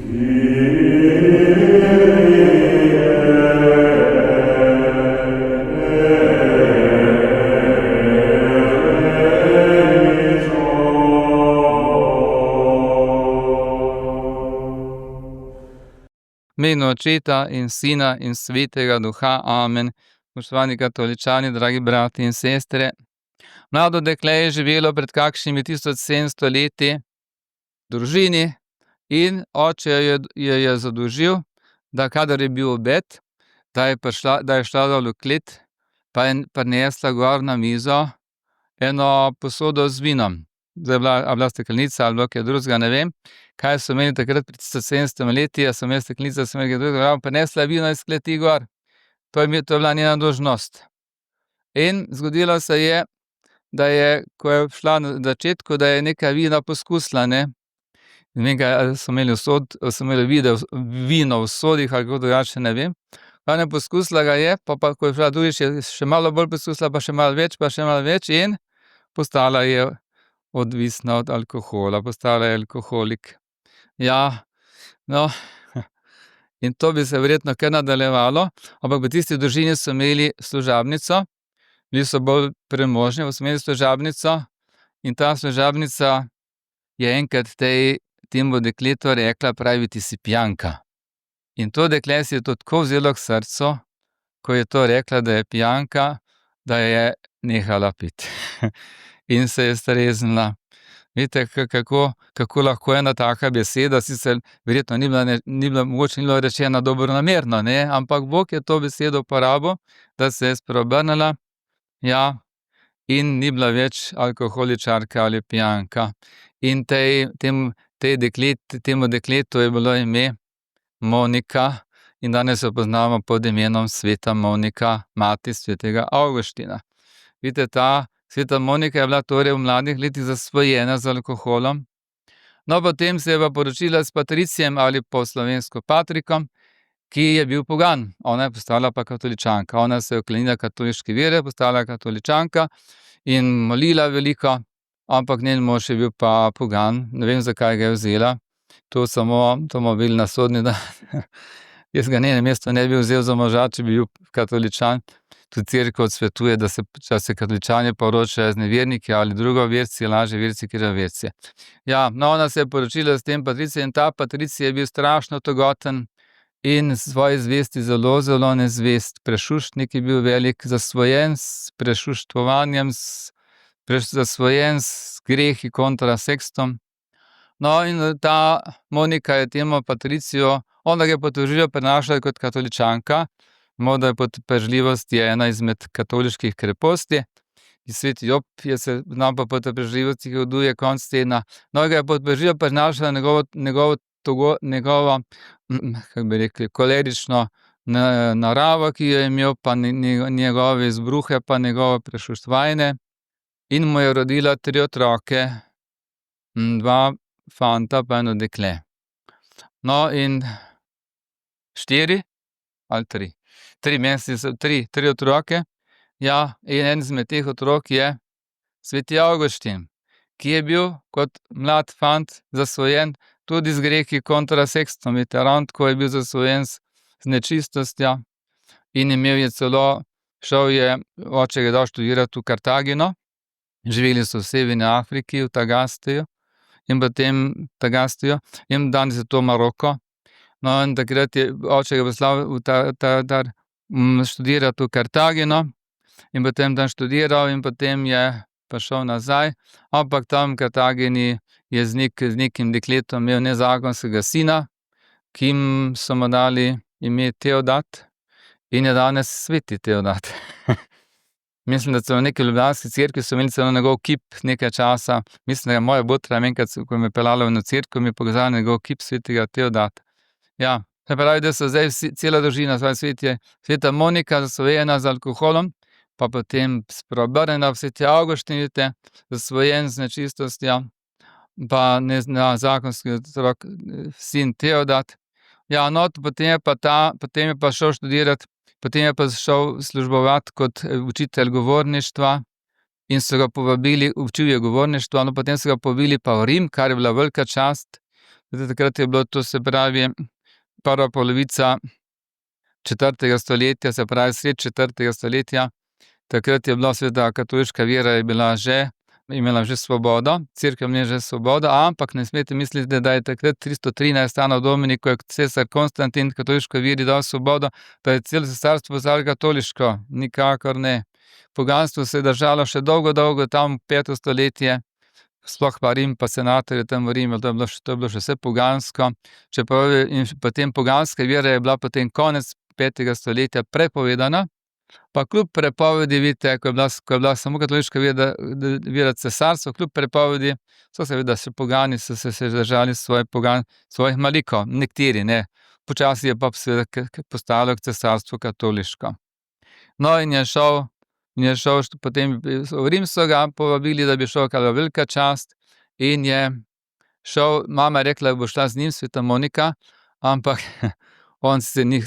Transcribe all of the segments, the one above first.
V imenu Očeta in Sina in Svetega Duha, amen. Spoštovani katoličani, dragi brati in sestre. Mlado dekle je živelo pred kakšnimi 1700 leti v družini in oče jo je zadolžil, da kadar je bil obed, da je šla dol v klet, pa je prinesla gor na mizo eno posodo z vinom. Zdaj a bila steklenica ali bilo kaj drugega, ne vem, kaj so imeli takrat pred 1700 leti, a so imeli steklenico, so imeli kaj drugega, prinesla vino iz kleti gor. To je bila njena dolžnost. In zgodilo se je, da je, ko je šla na začetku, da je nekaj vina poskusila, ne. Ne vem, kaj, ali so imeli vino v sodih ali kako drugače, ne vem. Ne, poskusila ga je, pa ko je šla drugič, je še malo bolj poskusila, pa še malo več in postala je odvisna od alkohola, postala je alkoholik. Ja, no, in to bi se verjetno kar nadaljevalo, ampak v tisti družini so imeli služabnico, bili so bolj premožni, pa so imeli služabnico in ta služabnica je enkrat temu dekletu rekla, pravi: "Ti si pijanka." In to dekle si je to tako vzelo k srcu, ko je to rekla, da je pijanka, da je nehala piti. In se je streznila. Vidite, kako lahko ena taka beseda, sicer verjetno ni bila mogoče rečena dobronamerno, ne, ampak Bog je to besedo uporabil, da se je spreobrnila, ja, in ni bila več alkoholičarka ali pijanka. In temu dekletu je bilo ime Monika in danes jo poznamo pod imenom sveta Monika, mati svetega Avguština. Vidite, ta sveta Monika je bila torej v mladih letih zasvojena z alkoholom. No, potem se je pa poročila s Patricijem ali po slovensko Patrikom, ki je bil pogan. Ona je postala pa katoličanka. Ona se je oklenila katoliške vere, postala katoličanka in molila veliko, ampak njen mož je bil pa pogan. Ne vem, zakaj ga je vzela. To bomo videli na sodni dan. Jaz ga na njenem mestu ne bi vzel za moža, če bi bil katoličan. Tudi cerkev odsvetuje, da se katoličani poročajo z neverniki ali drugoverci, lažnoverci, krivoverci. Ja, no, ona se je poročila s tem Patricijem in ta Patricij je bil strašno togoten in svoji zvesti zelo, zelo nezvest. Prešuštnik je bil velik, zasvojen s prešuštvovanjem, zasvojen s grehi kontra sekstom. No, in ta Monika je temu Patriciju, ona ga je po družino prenašala kot katoličanka, da je potrpežljivost je ena izmed katoliških kreposti. In sveti Job se zna po potrpežljivosti, ki hoduje konec tedna. No, ga je potrpežljivo prenašala njegovo, kako bi rekli, kolerično naravo, ki jo je imel, pa njegove izbruhe, pa njegovo prešuštvanje. In mu je rodila 3 otroke, 2 fanta pa eno dekle. No, in 4 ali 3. 3 otroke. Ja, in en izmed teh otrok je sveti Avguštin, ki je bil kot mlad fant zasvojen tudi z grehi kontra sekstom. Vidite, ravno tako je bil zasvojen z nečistostjo in imel je celo, oče ga je dal študirati v Kartagino. Živeli so v severni Afriki, v Tagastiju, in potem Tagastiju, in danes je to Maroko. No, in takrat je oče ga poslal študirati v Kartagino in potem tam študiral in potem je prišel nazaj, ampak tam v Kartagini je z nekim dekletom imel nezakonskega sina, ki so mu dali ime Teodat in je danes sveti Teodat. Mislim, da celo v neki ljubljanski cerkvi so imeli celo njegov kip nekaj časa. Mislim, da je moja botra enkrat, ko me je peljala v eno cerkev, mi je pokazala njegov kip svetega Teodata. Ja, se pravi, da so zdaj cela družina, sveta Monika zasvojena z alkoholom, pa potem spreobrnjena v sveti Avguštin, vidite, zasvojen z nečistostjo, pa nezakonski otrok, sin Teodat. Ja, no, potem je pa šel študirati, potem je pa šel službovati kot učitelj govorništva in so ga povabili, učil je govorništvo, no, potem so ga povabili pa v Rim, kar je bila velika čast. takrat je bilo to, se pravi, prva polovica 4. stoletja, se pravi sredi 4. stoletja. Takrat je bila seveda katoliška vera je bila že, imela že svobodo, cerkev ima že svobodo, ampak ne smete misliti, da je takrat 313 Anno Domini, ko je cesar Konstantin katoliški veri dal svobodo, da je celo cesarstvo postalo katoliško. Nikakor ne. Poganstvo se je držalo še dolgo, dolgo tam 5. stoletje, sploh pa Rim, pa senatorji tam v Rimu, to je bilo še vse pogansko. Čeprav in potem poganska vera je bila potem konec 5. stoletja prepovedana, pa kljub prepovedi, vidite, ko je bila samo katoliška vera cesarstva, kljub prepovedi so seveda še pogani so se držali svojih malikov, nekateri, ne. Počasi je pa seveda postalo cesarstvo katoliško. No, in je šel potem v Rim, so ga povabili, da bi šel, kar je bila velika čast, in je šel, mama je rekla, da bo šla z njim, sveta Monika, ampak on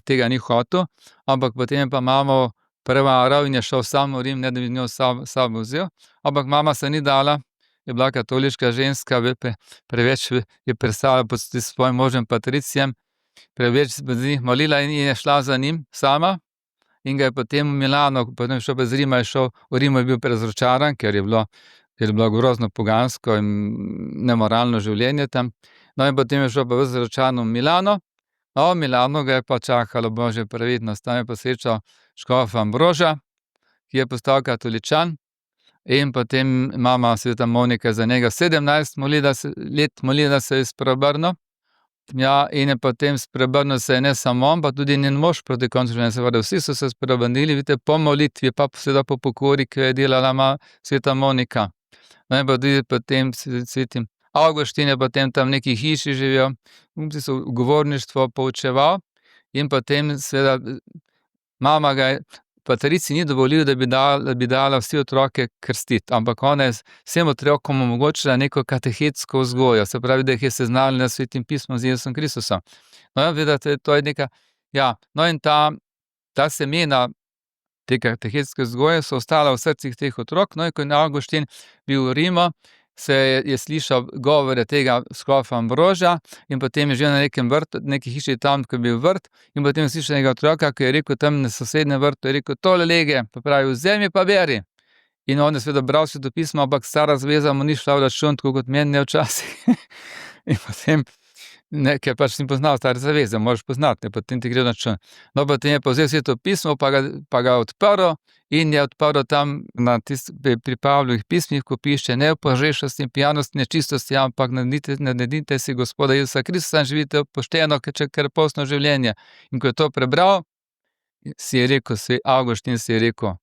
tega ni hotel, ampak potem je pa mamo prevaral in je šel sam v Rim, ne da bi z njo sabo vzel, ampak mama se ni dala, je bila katoliška ženska, preveč je prestala pod svojim možem Patricijem, preveč se z njim molila in je šla za njim sama. In ga je potem v Milano, potem je šel pa iz Rima, v Rimu je bil razočaran, ker je bilo grozno pogansko in nemoralno življenje tam. No, in potem je šel pa ves razočaran v Milano. No, v Milano ga je pa čakala božja previdnost, tam je pa srečal škofa Ambroža, ki je postal katoličan, in potem mama sveta Monika za njega 17 let molila, da se je spreobrnil. Ja, in je potem spreobrnil se je ne samo on, pa tudi njen mož proti koncu življenja, seveda vsi so se spreobrnili, vidite, po molitvi, pa seveda po pokori, ki jo je delala sveta Monika. No, in pa tudi potem sveti Avguštin je potem tam v neki hiši živel, govorništvo poučeval, in potem seveda mama ga je, Patricij ni dovolil, da bi dala vse otroke krstiti, ampak ona je vsem otrokom omogočila neko katehetsko vzgojo, se pravi, da jih je seznanila s Svetim pismom, z Jezusom Kristusom. No, vidite, to je neka, ja, no, in ta semena te katehetske vzgoje so ostala v srcih teh otrok. No, in ko je Avguštin bil v Rimu, je slišal govore tega škofa Ambroža in potem je živel na nekem vrtu, neki hiši tam, ko je bil vrt, in potem je slišal nekega otroka, ki je rekel tam na sosednjem vrtu, je rekel: "Tole lege," pa pravi: "Vzemi pa beri." In on je seveda bral Sveto pismo, ampak stara zveza mu ni šla v račun, tako kot meni ne včasih. In potem, ne, ker pač ni poznal stare zaveze, moraš poznati, potem ti gre v račun. No, potem je pa vzel Sveto pismo, pa ga odprl in je odprl tam pri Pavlovih pismih, ko piše: "Ne v požrešnosti in pijanosti, nečistosti, ampak nadedite si Gospoda Jezusa Kristusa in živite pošteno, krepostno življenje." In ko je to prebral, si je rekel, Avguštin si je rekel: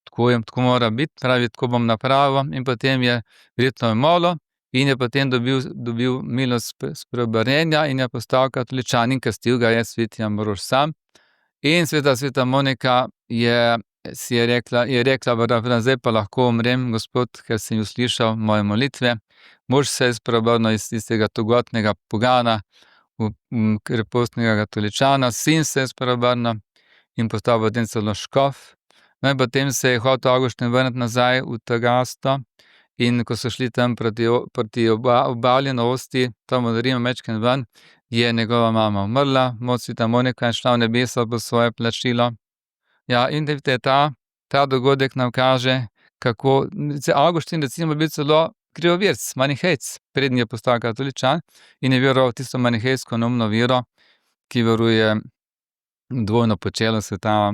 tako mora biti, pravi, tako bom napravil, in potem je verjetno molil in je potem dobil milost spreobrnjenja in je postal katoličan in krstil ga je sveti Ambrož sam. In sveta Monika je rekla: "Zdaj pa lahko umrem, Gospod, ker sem uslišal moje molitve." Mož se je spreobrnil iz tistega togotnega pogana v krepostnega katoličana, sin se je spreobrnil in postal potem celo škof. No, in potem se je hotel Avguštin vrniti nazaj v Tagasto, in ko so šli tam proti obali na Osti, tam od Rima majčkeno ven, je njegova mama umrla, sveta Monika je šla v nebesa po svoje plačilo. Ja, in vidite, ta dogodek nam kaže, kako Avguštin recimo je bil celo krivoverec, manihejec, preden je postal katoličan in je veroval tisto manihejsko neumno vero, ki veruje dvojno počelo sveta,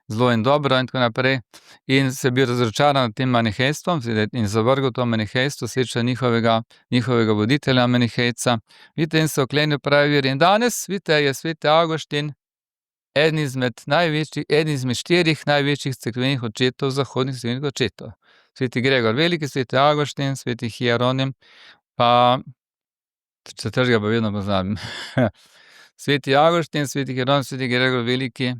zlo in dobro in tako naprej. In se je bil razočaran nad tem manihejstvom in zavrgel to manihejstvo, srečal njihovega voditelja manihejca. Vidite, in se oklenil pravi veri. In danes, vidite, je sveti Avguštin eden izmed 4 največjih cerkvenih očetov, zahodnih cerkvenih očetov. Sveti Gregor Veliki, sveti Avguštin, sveti Hieronim, pa 4. pa vedno pozabim. Sveti Avguštin, sveti Hieronim, sveti Gregor Veliki,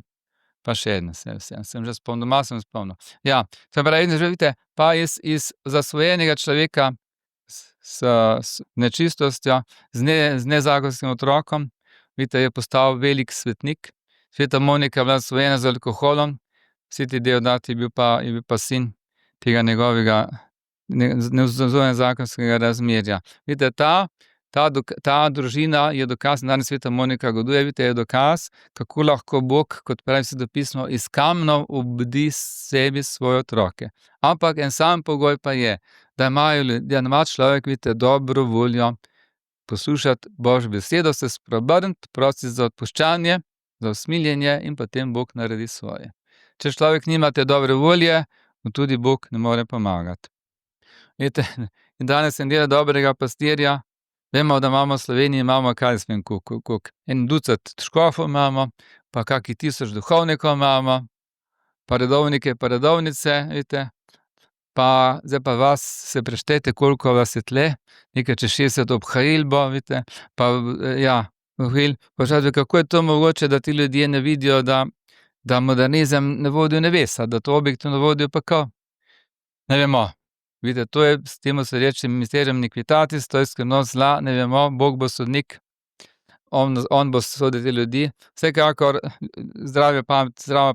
pa še eden, sem že spomnil, malo sem spomnil. Ja, se pravi, vidite, pa iz zasvojenega človeka s nečistostjo, z nezakonskim otrokom, vidite, je postal velik svetnik. Sveta Monika je bila zasvojena z alkoholom, sveti Deodat je bil pa sin tega njegovega nezakonskega razmerja. Vidite, Ta družina je dokaz, danes sveta Monika Goduje, vidite, je dokaz, kako lahko Bog, kot pravi Svetopismo, iz kamnov obdi sebi svoje otroke. Ampak en sam pogoj pa je, da ima človek, vidite, dobro voljo poslušati Božjo besedo, se spreobrniti, prositi za odpuščanje, za usmiljenje in potem Bog naredi svoje. Če človek nima te dobre volje, mu tudi Bog ne more pomagati. Vidite, in danes en del dobrega pastirja, vemo, da imamo v Sloveniji, kaj jaz vem, koliko, 12 škofov imamo, pa kakih 1000 duhovnikov imamo, pa redovnike, pa redovnice, vidite. Pa zdaj pa vas se preštejte, koliko vas je tle, nekaj čez 60 obhajil bo, vidite, pa ja, obhajil. Vprašate, kako je to mogoče, da ti ljudje ne vidijo, da modernizem ne vodi v nebesa, da to objektivno vodi v pekel? Ne vemo. Vidite, to je, s temu se reče mysterium iniquitatis, to je skrivnost zla, ne vemo, Bog bo sodnik, on bo sodil te ljudi. Vsekakor zdrava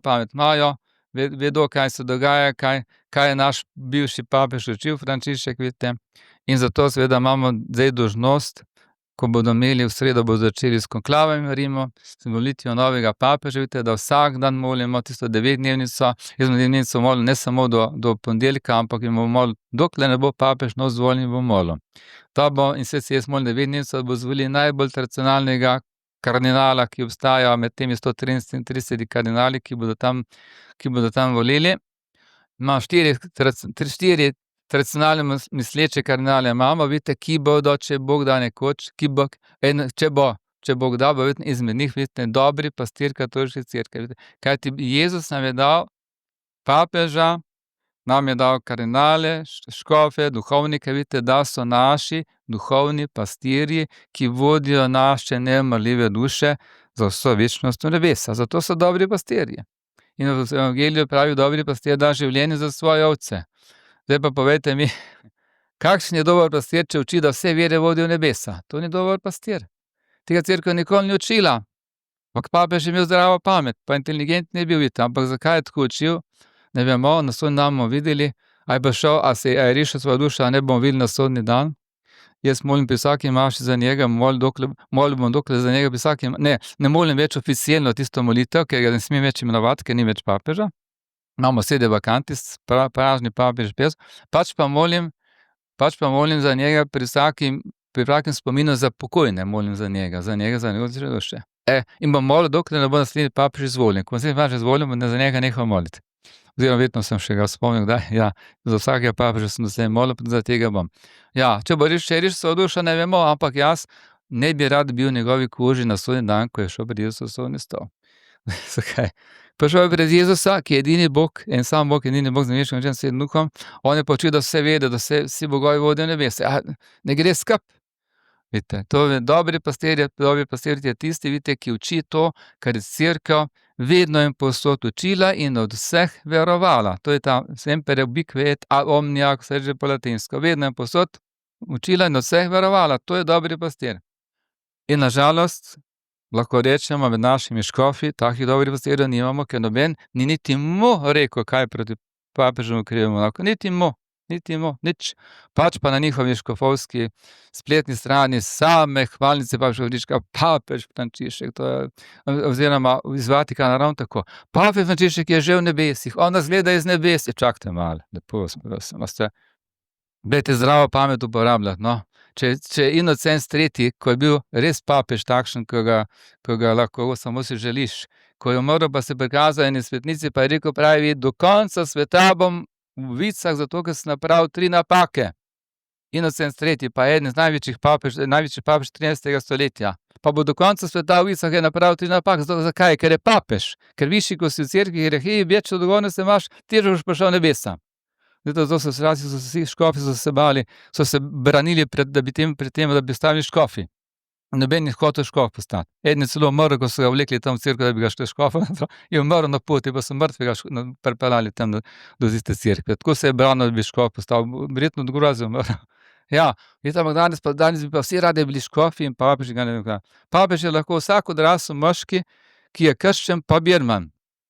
pamet imajo, vedo, kaj se dogaja, kaj je naš bivši papež učil, Frančišek, vidite. In zato seveda imamo zdaj dolžnost, ko bodo imeli v sredo, bodo začeli s konklavami v Rimu, s molitvijo novega papeža, vidite, da vsak dan molimo tisto 9-dnevnico. Jaz bom 9-dnevnico molil ne samo do ponedeljka, ampak jim bomo molil, dokler ne bo papež nov izvoljen, bom molil. Ta bo, in jaz molim 9-dnevnico, da bo izvolil najbolj tradicionalnega kardinala, ki obstaja med temi 133 kardinali, ki bodo tam volili. Ima 4 tradicionalno misleče kardinale imamo, vidite, ki bodo, če Bog da nekoč, če Bog da, bo vidite, izmed njih, vidite, dobri pastir katoliške cerkve, vidite. Kajti Jezus nam je dal papeža, nam je dal kardinale, škofe, duhovnike, vidite, da so naši duhovni pastirji, ki vodijo naše neumrljive duše za vso večnost v nebesa. Zato so dobri pastirji. In v evangeliju pravi, dobri pastir da življenje za svoje ovce. Zdaj pa povejte mi, kakšen je dober pastir, če uči, da vse vere vodijo v nebesa? To ni dober pastir. Tega cerkev nikoli ni učila. Ampak papež je imel zdravo pamet, pa inteligentni je bil, vidite. Ampak zakaj je tako učil? Ne vemo, na sodni dan bomo videli, a je pa šel, a je rešil svojo dušo, a ne bomo videli na sodni dan. Jaz molim pri vsaki maši za njega, molim bom dokler za njega pri vsaki, ne molim več oficialno tisto molitev, ker ga ne smem več imenovati, ker ni več papeža. Imamo sede vacantis, pražni papež brez, pač pa molim za njega pri vsakem spominu za pokojne, molim za njega duše. In bom molil, dokler ne bo naslednji papež izvoljen. Ko naslednji papež izvoljen, bom za njega nehal moliti. Oziroma, vedno sem še ga spomnil, kdaj, ja, za vsakega papeža sem doslej molil, za tega bom. Ja, če rešil svojo dušo, ne vemo, ampak jaz ne bi rad bil v njegovi koži na sodni dan, ko je šel pred Jezusov sodni stol. Zakaj? Prišel je pred Jezusa, ki je edini Bog, en sam Bog, edini Bog z največjim in svetim duhom. On je počul, da vse vede, da vsi bogovi vodijo v nebesa. Ne gre skup. Vidite, to je dobri pastir je tisti, vidite, ki uči to, kar je cerkev vedno in povsod učila in od vseh verovala. To je ta semper ubiquet ad omnia, ko se reče po latinsko. Vedno in povsod učila in od vseh verovala. To je dobri pastir. In na žalost, lahko rečemo, med našimi škofi takih dobrih pastirjev nimamo, ker noben ni niti mu rekel, kaj proti papežu krivimo. Niti mu, nič. Pač pa na njihovi škofovski spletni strani same hvalnice papeža, papež Frančišek, to je, oziroma iz Vatikana ravno tako. Papež Frančišek je že v nebesih, on nas gleda iz nebes. Čakajte malo, lepo vas prosim, dajte zdravo pamet uporabljati, no. Če Inocenc III, ko je bil res papež takšen, ko ga lahko samo si želiš, ko je umrl, pa se prikazal eni svetnici, pa je rekel, pravi, do konca sveta bom v vicah, zato ker sem napravil 3 napake. Inocenc III, pa je eden največjih papež 13. stoletja. Pa bo do konca sveta v vicah je napravil 3 napake. Zakaj? Ker je papež. Ker višji, ko si v cerkvi hierarhiji, več odgovornosti imaš, težje boš prišel v nebesa. Zato so vsi škofi se bali, so se branili pred tem, da bi stavili škofi. Noben ni hotel škof postati. Eden je celo umrl, ko so ga vlekli tam v cerkev, da bi ga šli škofa, je umrl na poti, pa so mrtvega pripeljali tam do tiste cerkve. Tako se je branil, da bi škof postal, verjetno odgrozil umrl. Ja, danes bi pa vsi radi bili škofi in papež ga ne vem kaj. Papež je lahko vsak odrasel moški, ki je krščen, pa birman.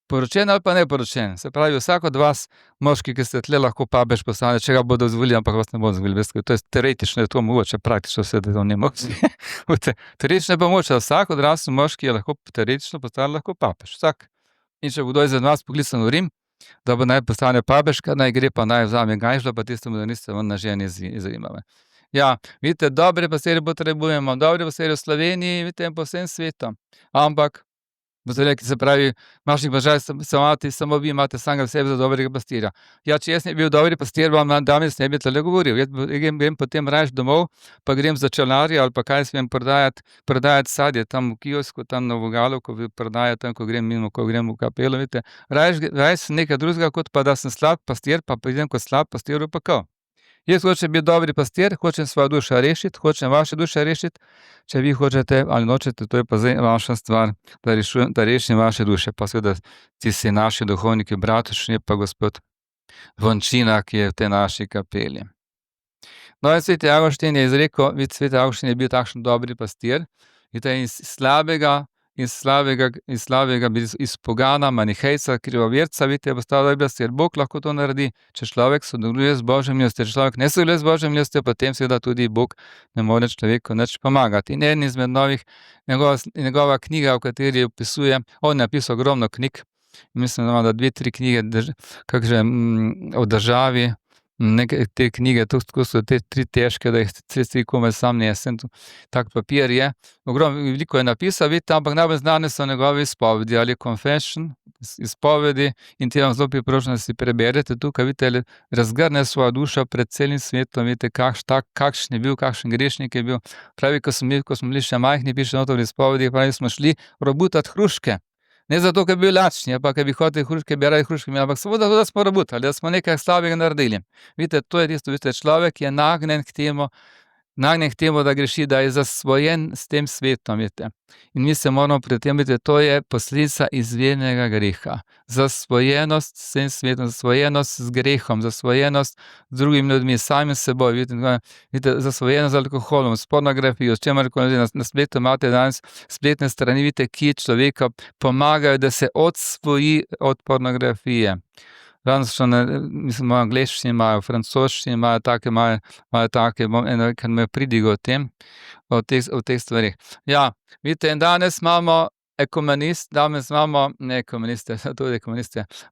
poročen ali pa neporočen. Se pravi, vsak od vas, moški, ki ste tule, lahko papež postane, če ga bodo dovolili, ampak vas ne bodo dovolili. Veste, to je teoretično je to mogoče, praktično seveda to ni mogoče. Teoretično je pa mogoče, da vsak odrasel moški je lahko teoretično postane lahko papež. Vsak. In če bo kdo izmed vas poklican v Rim, da bo naj postane papež, naj gre pa naj vzame gajžlo, pa tistemu, da niste ven na ženi iz Rima. Ja, vidite, dobre pastirje potrebujemo, dobre pastirje v Sloveniji, vidite, in po vsem svetu. Ampak, boste rekli, se pravi, vaših možaj samo vi imate samega sebe za dobrega pastirja. Ja, če jaz ne bi bil dobri pastir, vam danes ne bi tole govoril. Jaz grem potem raje domov, pa grem za čelarja ali pa kaj smem prodajati sadje tam v kiosku, tam na vogalu, ko prodajajo tam, ko grem mimo, ko grem v kapelo, vidite. Raje sem nekaj drugega, kot pa da sem slab pastir, pa pridem kot slab pastir v pekel. Jaz hočem biti dobri pastir, hočem svojo dušo rešiti, hočem vaše duše rešiti. Če vi hočete ali nočete, to je pa zdaj vaša stvar, da rešim vaše duše. Pa seveda tisti naši duhovniki, Bratušni, pa gospod Vončina, ki je v tej naši kapeli. No, in sveti Avguštin je izrekel, sveti Avguštin je bil takšen dobri pastir, iz slabega izpogana, manihejca, krivoverca, vidite, je postal dobri pastir. Bog lahko to naredi, če človek sodeluje z Božjo milostjo. Če človek ne sodeluje z Božjo milostjo, potem seveda tudi Bog ne more človeku nič pomagati. In eden izmed njegova knjiga, v kateri opisuje, on je napisal ogromno knjig, mislim, da 2-3 knjige, o državi, te knjige, tako so te 3 težke, da jih komaj sam nesem, tak papir je. Veliko je napisal, vidite, ampak najbolj znane so njegove izpovedi, ali confession, izpovedi, in te vam zelo priporočam, da si preberete tukaj, vidite, razgrne svojo dušo pred celim svetom, vidite, kakšen je bil, kakšen grešnik je bil. Pravi, ko smo bili še majhni, piše noter v izpovedi, pravi, smo šli robutati hruške. Ne zato, ker bi bil lačni, ampak ker bi hoteli hruške, bi radi hruške imeli, ampak samo zato, da smo robutali, da smo nekaj slabega naredili. Vidite, to je tisto, vidite, človek je nagnjen k temu, da greši, da je zasvojen s tem svetom, vidite. In mi se moramo pri tem, vidite, to je posledica izvirnega greha. Zasvojenost s tem svetom, zasvojenost z grehom, zasvojenost z drugimi ljudmi, samim seboj, vidite, zasvojenost z alkoholom, s pornografijo, s čemarkoli. Na spletu imate danes spletne strani, vidite, ki človeka pomagajo, da se odsvoji od pornografije. Mislim, v angleščini imajo, v francoščini imajo take, ker me pridigo o teh stvarih. Ja, vidite, in danes imamo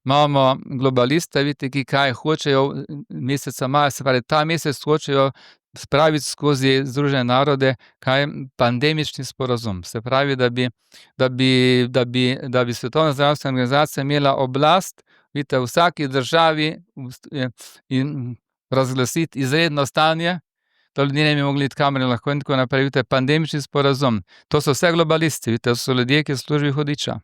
imamo globaliste, vidite, ki kaj hočejo meseca maja, se pravi, ta mesec hočejo spraviti skozi Združene narode, kaj pandemični sporazum. Se pravi, da bi Svetovna zdravstvena organizacija imela oblast, vidite, v vsaki državi in razglasiti izredno stanje, da ljudje ne bi mogli iti kamor lahko in tako naprej. Vidite, pandemični sporazum. To so vse globalisti, vidite, to so ljudje, ki služijo hudiča.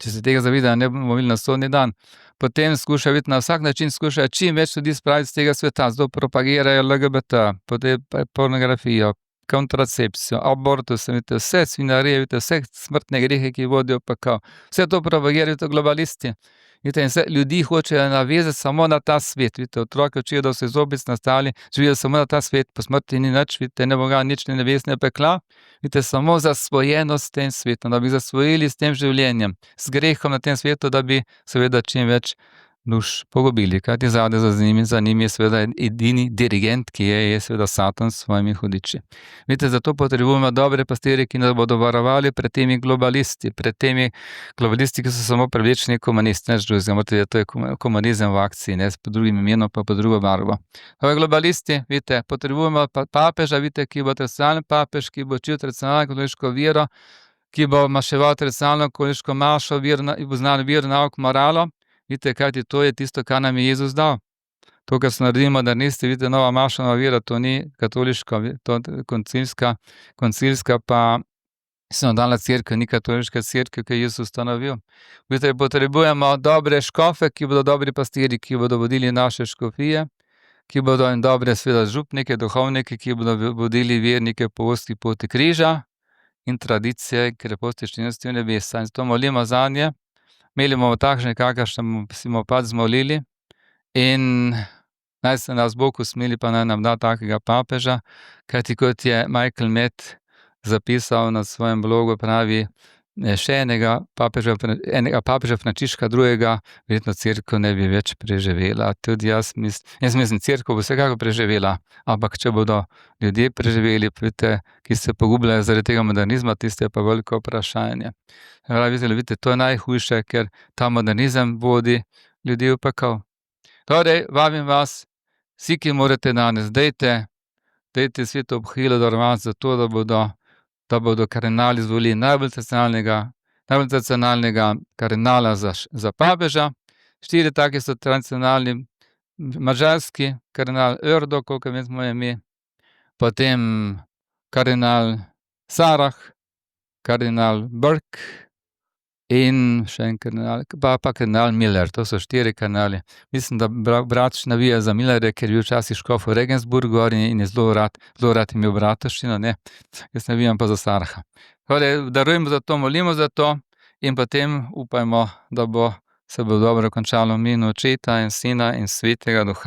Če se tega zavedajo, ne bomo imeli na sodni dan. Potem skušajo, vidite, na vsak način skušajo čim več ljudi spraviti z tega sveta, zato propagirajo LGBT, potem pornografijo, kontracepcijo, abortus, vidite, vse svinjarije, vidite, vse smrtne grehe, ki vodijo v pekel. Vse to propagirajo globalisti. Vidite, in ljudi hočejo navezati samo na ta svet. Vidite, otroke učijo, da so iz opic nastali, živijo samo na ta svet, po smrti ni nič, vidite, ne Boga, nič, ne nebes, ne pekla. Vidite, samo zasvojenost s tem svetom, da bi zasvojili s tem življenjem, s grehom na tem svetu, da bi seveda čim več duš pogubili. Kajti za njimi je seveda edini dirigent, ki je seveda Satan s svojimi hudiči. Vidite, zato potrebujemo dobre pastirje, ki nas bodo varovali pred temi globalisti, ki so samo privlečeni komunisti, neč drugega, to je komunizem v akciji, ne, po drugim imenu, pa po drugo barvo. Globalisti, vidite, potrebujemo papeža, vidite, ki bo tradicionalni papež, ki bo učil tradicionalno katoliško vero, ki bo maševal tradicionalno katoliško mašo, bo znal vero, nauk, moralo. Vidite, kajti to je tisto, kar nam je Jezus dal. To, kar so naredili modernisti, vidite, nova maša, nova vera, to ni katoliška, to je koncilska, pa sinodalna cerkev, ni katoliška cerkev, ki je Jezus ustanovil. Vidite, potrebujemo dobre škofe, ki bodo dobri pastirji, ki bodo vodili naše škofije, ki bodo in dobre seveda župnike, duhovnike, ki bodo vodili vernike po ozki poti križa in tradicije, kreposti činnosti v nebesa. In zato molimo zanje. Imeli bomo takšne, kakršne si bomo pač zmolili, in naj se nas Bog usmili, pa naj nam da takega papeža, kajti kot je Michael Met zapisal na svojem blogu, pravi, še enega papeža Frančiška drugega verjetno cerkev ne bi več preživela. Tudi jaz mislim, cerkev bo vsekakor preživela, ampak če bodo ljudje preživeli, ki se pogubljajo zaradi tega modernizma, tisto je pa veliko vprašanje. Vidite, to je najhujše, ker ta modernizem vodi ljudi v pekel. Torej, vabim vas, vsi, ki morate danes, dajte sveto obhilo darovati za to, da bodo kardinali izvolili najbolj tradicionalnega kardinala za papeža. 4 taki so tradicionalni: madžarski kardinal Ördo, kolikor vem, mu je ime, potem kardinal Sarah, kardinal Burke in še en kardinal, pa kardinal Miller. To so 4 kardinali. Mislim, da brat navija za Millerja, ker je bil včasih škof v Regensburgu in je zelo rad imel bratovščino, ne. Jaz navijam pa za Saraha. Torej, darujmo za to, molimo za to in potem upajmo, da se bo dobro končalo v imenu Očeta in Sina in Svetega Duha.